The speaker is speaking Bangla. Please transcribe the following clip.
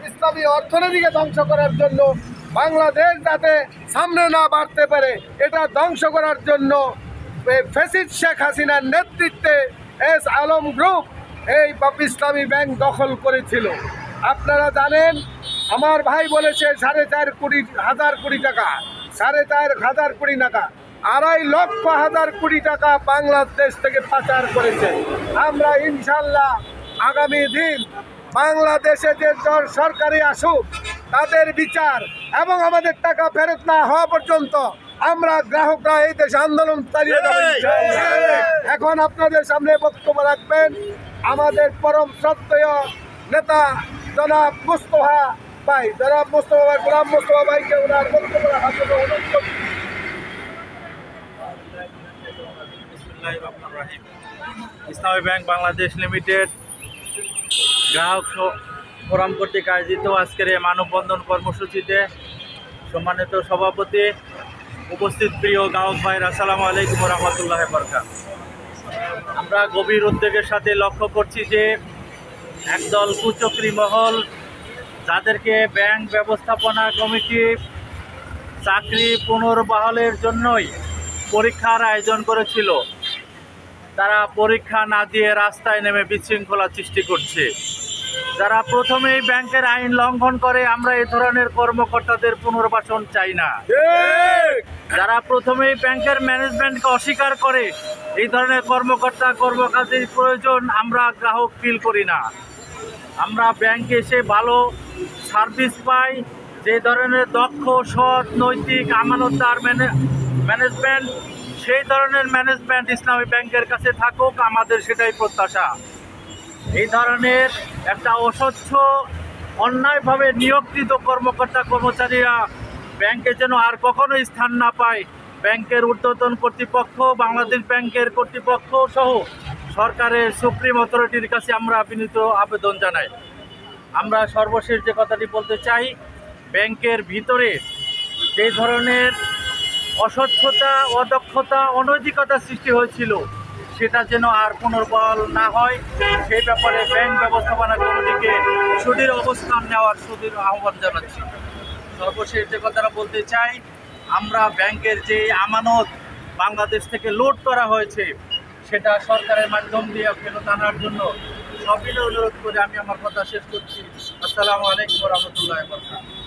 ইসলামী অর্থনীতিকে ধ্বংস করার জন্য, বাংলাদেশ যাতে সামনে না বাড়তে পারে এটা ধ্বংস করার জন্য ফ্যাসিস্ট শেখ হাসিনার নেতৃত্বে এস আলম গ্রুপ এই ইসলামী ব্যাংক দখল করেছিল। আপনারা জানেন, আমার ভাই বলেছে 4.5 কোটি টাকা, 4.5 কোটি টাকা, 2.5 লক্ষ কোটি টাকা বাংলাদেশ থেকে পাচার করেছে। আমরা ইনশাল্লাহ আগামী দিন বাংলাদেশে যে সরকারি আসুক তাদের বিচার এবং আমাদের টাকা ফেরত না হওয়া পর্যন্ত আমরা গ্রাহকরা এই দেশে আন্দোলন চালিয়ে যাব। এখন আপনাদের সামনে বক্তব্য রাখবেন আমাদের পরম শ্রদ্ধেয় নেতা জনাব মোস্তফা ভাই। জনাব মোস্তফা ভাই, গোলাম মোস্তফা ভাইকে ওনার বক্তব্য রাখার জন্য অনুরোধ করছি। ইসলামী ব্যাংক বাংলাদেশ লিমিটেড গ্রাহক ফোরাম কর্তৃক আয়োজিত আজকের এই মানববন্ধন কর্মসূচিতে সম্মানিত সভাপতি, উপস্থিত প্রিয় গ্রাহক ভাইরা, আসসালামু আলাইকুম রহমতুল্লাহ বরকাতুহু। আমরা গভীর উদ্বেগের সাথে লক্ষ্য করছি যে একদল কুচক্রী মহল, যাদেরকে ব্যাংক ব্যবস্থাপনা কমিটি চাকরি পুনর্বহালের জন্যই পরীক্ষার আয়োজন করেছিল, তারা পরীক্ষা না দিয়ে রাস্তায় নেমে বিশৃঙ্খলা সৃষ্টি করছে। যারা প্রথমেই ব্যাংকের আইন লঙ্ঘন করে, আমরা এই ধরনের কর্মকর্তাদের পুনর্বাসন চাই না। যারা প্রথমেই ব্যাংকের ম্যানেজমেন্টকে অস্বীকার করে, এই ধরনের কর্মকাজের প্রয়োজন আমরা গ্রাহক ফিল করি না। আমরা ব্যাংকে এসে ভালো সার্ভিস পাই, যে ধরনের দক্ষ, সৎ, নৈতিক, আমানতদার ম্যানেজমেন্ট, সেই ধরনের ম্যানেজমেন্ট ইসলামী ব্যাংকের কাছে থাকুক, আমাদের সেটাই প্রত্যাশা। এই ধরনের একটা অস্বচ্ছ, অন্যায়ভাবে নিয়োগকৃত কর্মচারীরা ব্যাংকে যেন আর কখনো স্থান না পায়, ব্যাংকের ঊর্ধ্বতন কর্তৃপক্ষ, বাংলাদেশ ব্যাংকের কর্তৃপক্ষ সহ সরকারের সুপ্রিম অথরিটির কাছে আমরা বিনীত আবেদন জানাই। আমরা সর্বশেষ যে কথাটি বলতে চাই, ব্যাংকের ভিতরে যে ধরনের অস্বচ্ছতা, অদক্ষতা, অনৈতিকতা সৃষ্টি হয়েছিল, সেটা যেন আর পুনর্বহাল না হয়, সেই ব্যাপারে ব্যাংক ব্যবস্থাপনা কমিটিকে সুদৃঢ় অবস্থান নেওয়ার সুদৃঢ় আহ্বান জানাচ্ছি। সর্বশেষ যে কথাটা বলতে চাই, আমরা ব্যাংকের যে আমানত বাংলাদেশ থেকে লুট করা হয়েছে, সেটা সরকারের মাধ্যম দিয়ে ফেরত আনার জন্য সবিনয় অনুরোধ করে আমি আমার কথা শেষ করছি। আসসালামু আলাইকুম রহমতুল্লাহ বরকাতুহু।